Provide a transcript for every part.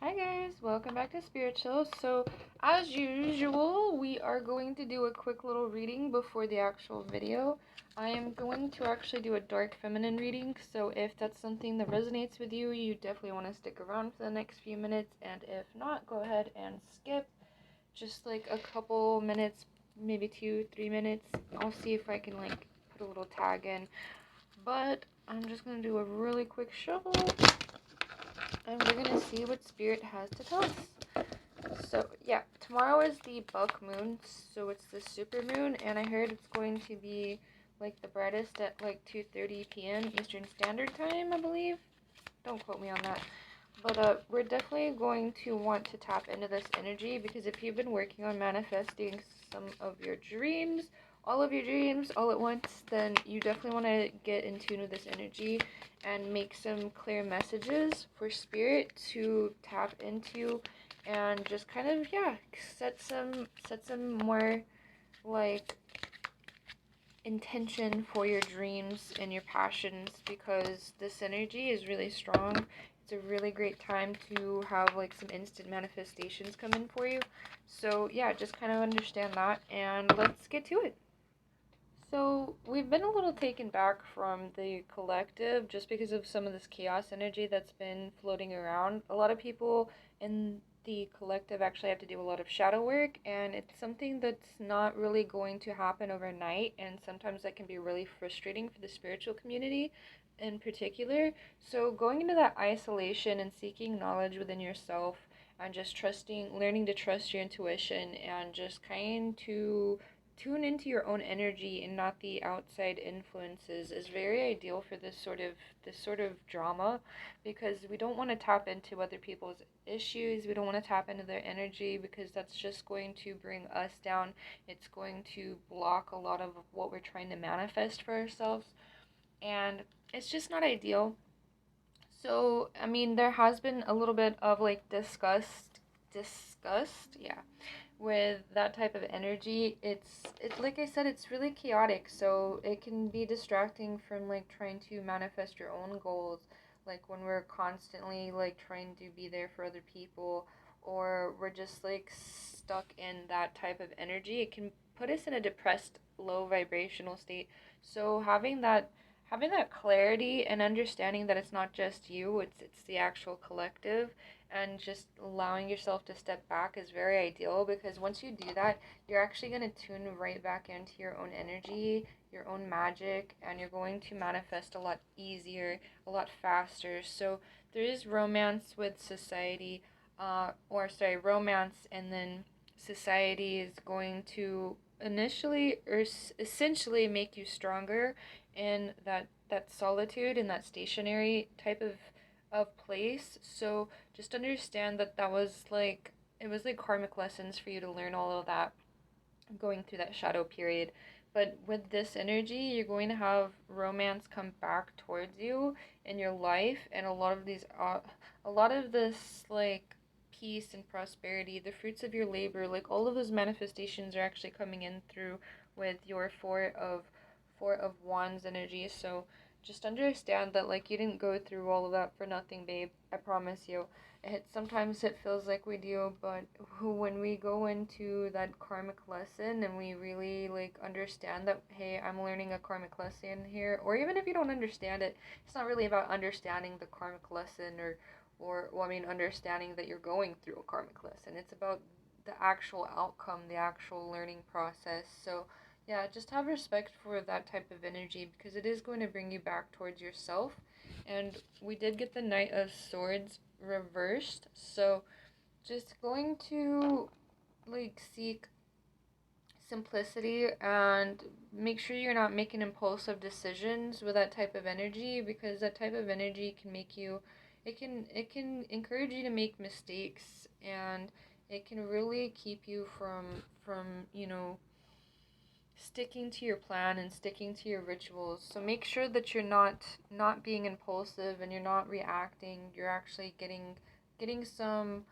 Hi guys, welcome back to Spiritual. So, as usual, we are going to do a quick little reading before the actual video. I am going to actually do a dark feminine reading, so if that's something that resonates with you, you definitely want to stick around for the next few minutes, and if not, go ahead and skip just like a couple minutes, maybe 2-3 minutes. I'll see if I can like put a little tag in, but I'm just going to do a really quick shuffle and we're gonna see what Spirit has to tell us. So yeah, tomorrow is the buck moon, so it's the super moon, and I heard it's going to be like the brightest at like 2:30 p.m. Eastern Standard Time, I believe. Don't quote me on that. But we're definitely going to want to tap into this energy because if you've been working on manifesting some of your dreams, all of your dreams all at once, then you definitely want to get in tune with this energy and make some clear messages for spirit to tap into and just kind of set some more like intention for your dreams and your passions because this energy is really strong. It's a really great time to have like some instant manifestations come in for you. So yeah, just kind of understand that and let's get to it. So we've been a little taken back from the collective just because of some of this chaos energy that's been floating around. A lot of people in the collective actually have to do a lot of shadow work, and it's something that's not really going to happen overnight, and sometimes that can be really frustrating for the spiritual community in particular. So going into that isolation and seeking knowledge within yourself and just learning to trust your intuition and just kind to tune into your own energy and not the outside influences is very ideal for this sort of drama because we don't want to tap into other people's issues. We don't want to tap into their energy because that's just going to bring us down. It's going to block a lot of what we're trying to manifest for ourselves, and it's just not ideal. So, I mean, there has been a little bit of like disgust, yeah, with that type of energy. It's like I said, it's really chaotic, so it can be distracting from like trying to manifest your own goals, like when we're constantly like trying to be there for other people or we're just like stuck in that type of energy. It can put us in a depressed, low vibrational state. So having that clarity and understanding that it's not just you, it's the actual collective, and just allowing yourself to step back is very ideal because once you do that, you're actually going to tune right back into your own energy, your own magic, and you're going to manifest a lot easier, a lot faster. So there is romance with society, romance, and then society is going to initially or essentially make you stronger in that solitude in that stationary type of place. So just understand that that was like it was like karmic lessons for you to learn all of that going through that shadow period. But with this energy, you're going to have romance come back towards you in your life, and a lot of this like peace and prosperity, the fruits of your labor, like all of those manifestations are actually coming in through with your four of wands energy. So just understand that like you didn't go through all of that for nothing, babe. I promise you. Sometimes it feels like we do, but when we go into that karmic lesson and we really like understand that, hey, I'm learning a karmic lesson here, or even if you don't understand it, it's not really about understanding the karmic lesson or well, I mean, understanding that you're going through a karmic lesson. It's about the actual outcome, the actual learning process. So yeah, just have respect for that type of energy because it is going to bring you back towards yourself. And we did get the Knight of Swords reversed, so just going to like seek simplicity and make sure you're not making impulsive decisions with that type of energy because that type of energy can make you it can encourage you to make mistakes, and it can really keep you from sticking to your plan and sticking to your rituals. So make sure that you're not being impulsive and you're not reacting. You're actually getting some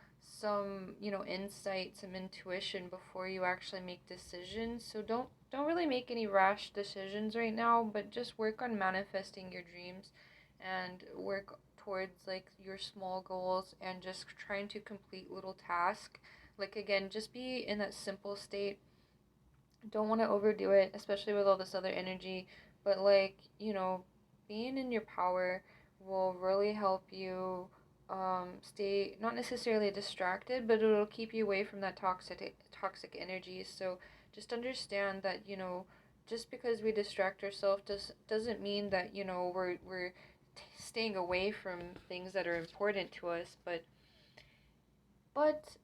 insight, some intuition before you actually make decisions. So don't really make any rash decisions right now, but just work on manifesting your dreams and work towards like your small goals and just trying to complete little tasks. Like again, just be in that simple state. Don't want to overdo it, especially with all this other energy, but like, being in your power will really help you stay not necessarily distracted, but it'll keep you away from that toxic energy. So just understand that, just because we distract ourselves doesn't mean that, we're staying away from things that are important to us, but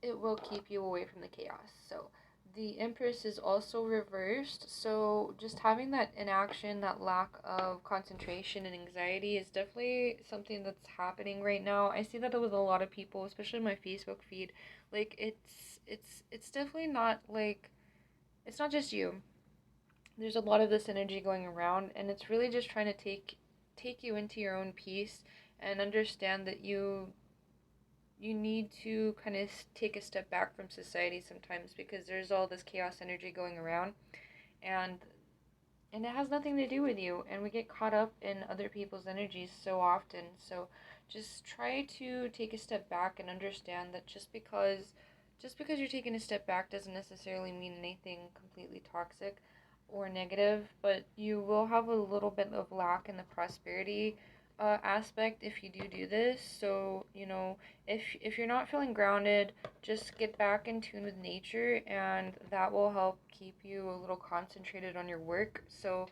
it will keep you away from the chaos. So the Empress is also reversed. So just having that inaction, that lack of concentration and anxiety is definitely something that's happening right now. I see that with a lot of people, especially my Facebook feed. Like it's definitely not like it's not just you. There's a lot of this energy going around, and it's really just trying to take you into your own peace and understand that you need to kind of take a step back from society sometimes because there's all this chaos energy going around, and it has nothing to do with you, and we get caught up in other people's energies so often. So just try to take a step back and understand that just because you're taking a step back doesn't necessarily mean anything completely toxic or negative, but you will have a little bit of lack in the prosperity aspect if you do this. So if you're not feeling grounded, just get back in tune with nature, and that will help keep you a little concentrated on your work. So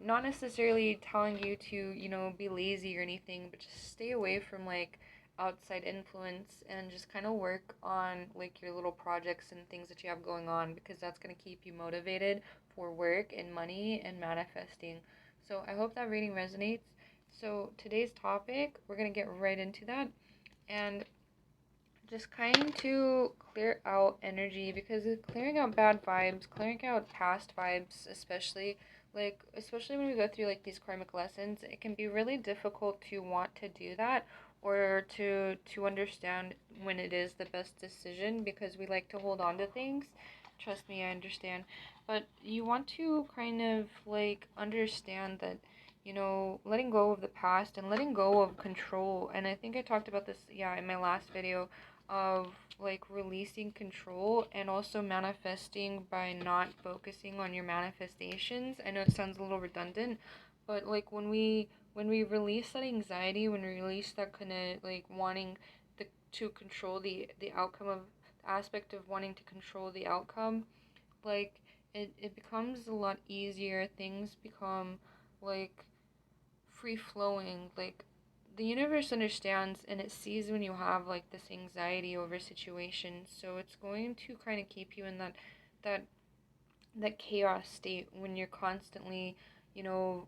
not necessarily telling you to be lazy or anything, but just stay away from like outside influence and just kind of work on like your little projects and things that you have going on, because that's going to keep you motivated for work and money and manifesting. So I hope that reading resonates. So today's topic, we're going to get right into that, and just kind to clear out energy, because clearing out bad vibes, clearing out past vibes, especially when we go through like these karmic lessons, it can be really difficult to want to do that, or to understand when it is the best decision, because we like to hold on to things. Trust me, I understand. But you want to kind of like understand that letting go of the past and letting go of control. And I think I talked about this, yeah, in my last video, of like releasing control and also manifesting by not focusing on your manifestations. I know it sounds a little redundant, but like when we release that anxiety, when we release that kind of like wanting to control the outcome of the aspect of wanting to control the outcome, like it becomes a lot easier. Things become like free flowing. Like the universe understands, and it sees when you have like this anxiety over situations, so it's going to kind of keep you in that that chaos state when you're constantly you know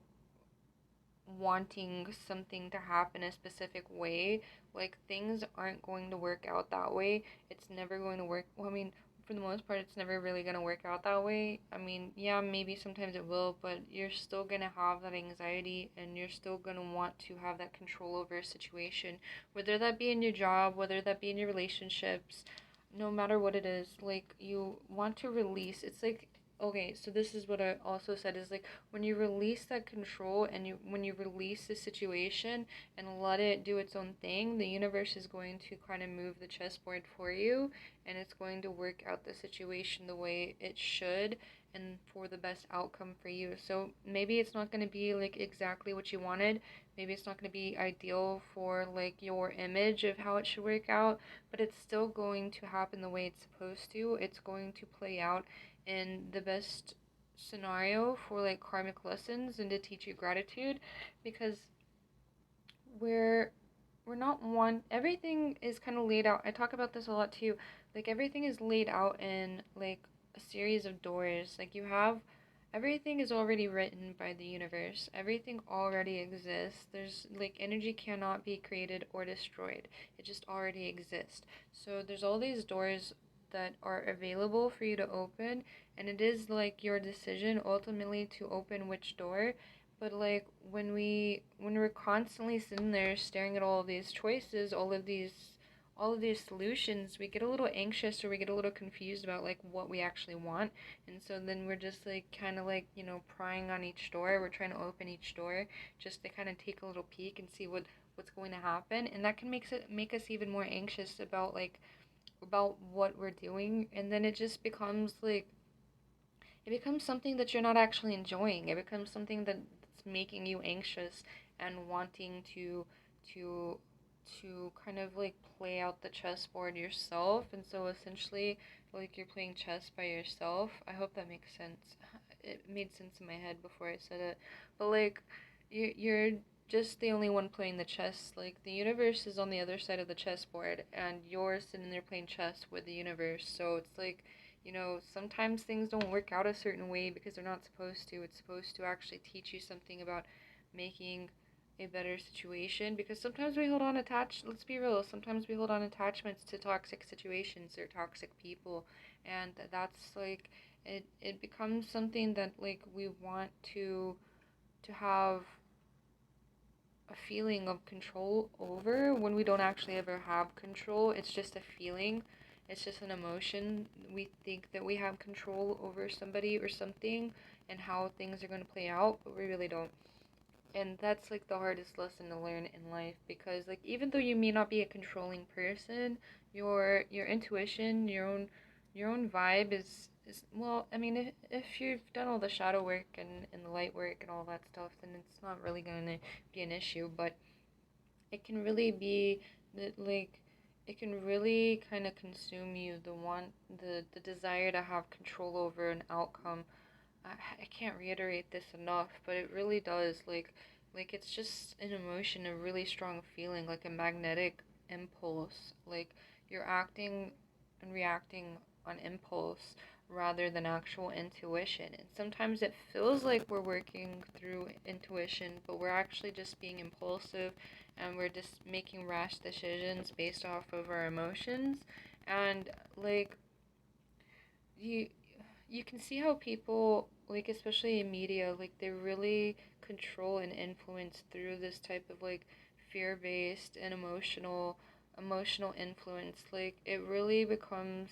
wanting something to happen a specific way. Like things aren't going to work out that way. It's never going to work. Well, I mean, for the most part, it's never really going to work out that way. I mean, yeah, maybe sometimes it will, but you're still going to have that anxiety, and you're still going to want to have that control over a situation, whether that be in your job, whether that be in your relationships, no matter what it is. Like you want to release. It's like, okay, so this is what I also said, is like when you release that control, and when you release the situation and let it do its own thing, the universe is going to kind of move the chessboard for you, and it's going to work out the situation the way it should and for the best outcome for you. So maybe it's not going to be like exactly what you wanted. Maybe it's not going to be ideal for like your image of how it should work out, but it's still going to happen the way it's supposed to. It's going to play out in the best scenario for like karmic lessons and to teach you gratitude, because we're we're not one everything is kind of laid out. I talk about this a lot too. Like everything is laid out in like a series of doors. Like you have everything is already written by the universe. Everything already exists. There's like energy cannot be created or destroyed. It just already exists. So there's all these doors that are available for you to open, and it is like your decision ultimately to open which door. But like when we're constantly sitting there staring at all of these choices, all of these solutions, we get a little anxious, or we get a little confused about like what we actually want. And so then we're just like kind of like, prying on each door. We're trying to open each door just to kind of take a little peek and see what's going to happen, and that can make us even more anxious about like about what we're doing, and then it just becomes like it becomes something that you're not actually enjoying. It becomes something that's making you anxious and wanting to to kind of like play out the chessboard yourself. And so essentially, like you're playing chess by yourself. I hope that makes sense. It made sense in my head before I said it. But like you're just the only one playing the chess. Like the universe is on the other side of the chessboard and you're sitting there playing chess with the universe. So it's like, sometimes things don't work out a certain way because they're not supposed to. It's supposed to actually teach you something about making a better situation, because sometimes we hold on attached, let's be real, sometimes we hold on attachments to toxic situations or toxic people, and that's like it becomes something that like we want to have a feeling of control over when we don't actually ever have control. It's just a feeling, it's just an emotion. We think that we have control over somebody or something and how things are going to play out, but we really don't. And that's like the hardest lesson to learn in life, because like even though you may not be a controlling person, your intuition, your own vibe is well, I mean, if you've done all the shadow work and the light work and all that stuff, then it's not really going to be an issue. But it can really be that like it can really kind of consume you, the desire to have control over an outcome. I can't reiterate this enough, but it really does. Like it's just an emotion, a really strong feeling, like a magnetic impulse. Like you're acting and reacting on impulse rather than actual intuition. And sometimes it feels like we're working through intuition, but we're actually just being impulsive and we're just making rash decisions based off of our emotions. And like you you can see how people, like especially in media, like they really control and influence through this type of like fear-based and emotional influence. Like it really becomes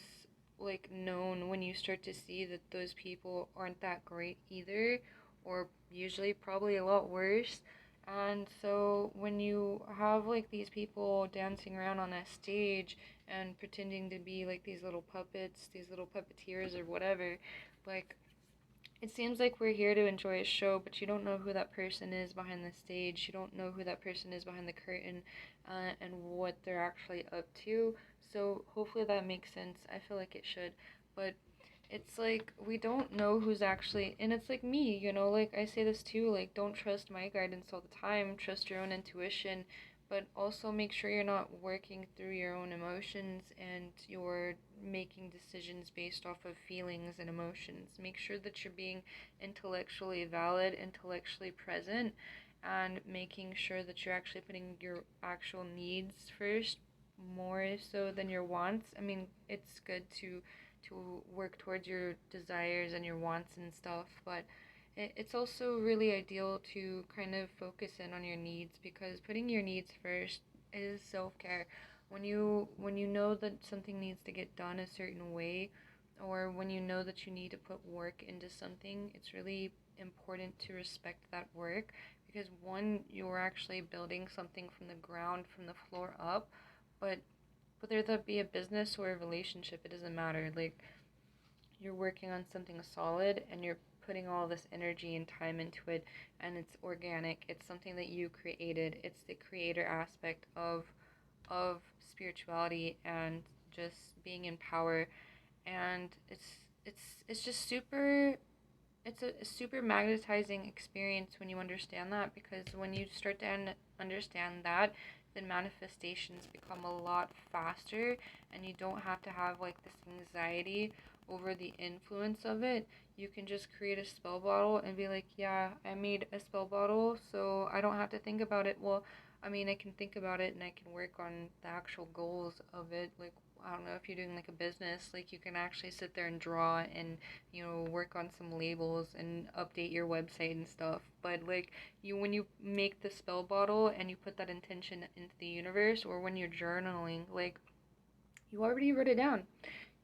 like known when you start to see that those people aren't that great either, or usually probably a lot worse. And so when you have like these people dancing around on a stage and pretending to be like these little puppets, these little puppeteers or whatever, like it seems like we're here to enjoy a show, but you don't know who that person is behind the stage. You don't know who that person is behind the curtain, and what they're actually up to. So hopefully that makes sense. I feel like it should, but it's like we don't know who's actually, and it's like me, like I say this too, like don't trust my guidance all the time, trust your own intuition, but also make sure you're not working through your own emotions and you're making decisions based off of feelings and emotions. Make sure that you're being intellectually valid, intellectually present, and making sure that you're actually putting your actual needs first more so than your wants. I mean, it's good to work towards your desires and your wants and stuff, but it's also really ideal to kind of focus in on your needs, because putting your needs first is self-care. When you know that something needs to get done a certain way, or when you know that you need to put work into something, it's really important to respect that work, because one, you're actually building something from the ground, from the floor up. But whether that be a business or a relationship, it doesn't matter. Like you're working on something solid and you're putting all this energy and time into it, and it's organic. It's something that you created. It's the creator aspect of spirituality and just being in power. And it's just super, it's a super magnetizing experience when you understand that, because when you start to understand that, then manifestations become a lot faster, and you don't have to have like this anxiety over the influence of it. You can just create a spell bottle and be like, yeah, I made a spell bottle, so I don't have to think about it. Well, I mean, I can think about it and I can work on the actual goals of it. Like, I don't know, if you're doing like a business, like you can actually sit there and draw and work on some labels and update your website and stuff. But like when you make the spell bottle and you put that intention into the universe, or when you're journaling, like you already wrote it down.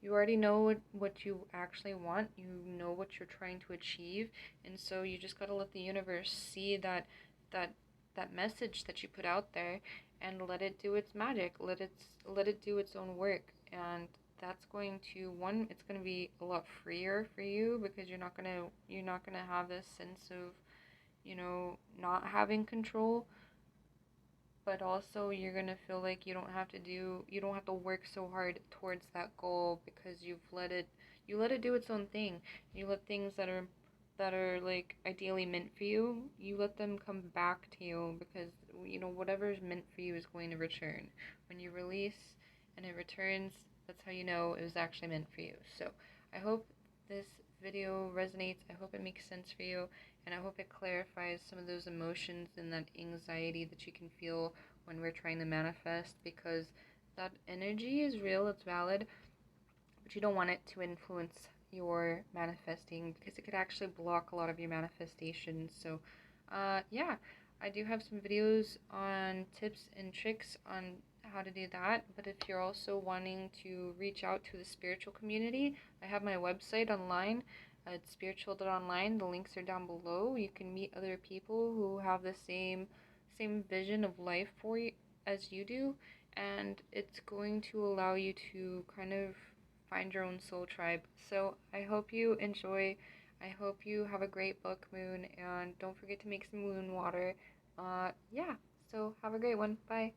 You already know what you actually want. You know what you're trying to achieve, and so you just gotta let the universe see that that message that you put out there, and let it do its magic. Let it do its own work. And that's going to, one, it's going to be a lot freer for you, because you're not going to have this sense of, not having control. But also you're going to feel like you don't have to work so hard towards that goal, because you let it do its own thing. You let things that are like ideally meant for you, you let them come back to you, because whatever is meant for you is going to return. When you release and it returns, that's how you know it was actually meant for you. So I hope this video resonates. I hope it makes sense for you, and I hope it clarifies some of those emotions and that anxiety that you can feel when we're trying to manifest, because that energy is real, it's valid, but you don't want it to influence your manifesting, because it could actually block a lot of your manifestations. So, yeah, I do have some videos on tips and tricks on how to do that. But if you're also wanting to reach out to the spiritual community, I have my website online. It's spiritual.online. The links are down below. You can meet other people who have the same vision of life for you as you do, and it's going to allow you to kind of find your own soul tribe. So I hope you enjoy. I hope you have a great book moon, and don't forget to make some moon water. Yeah, so have a great one. Bye.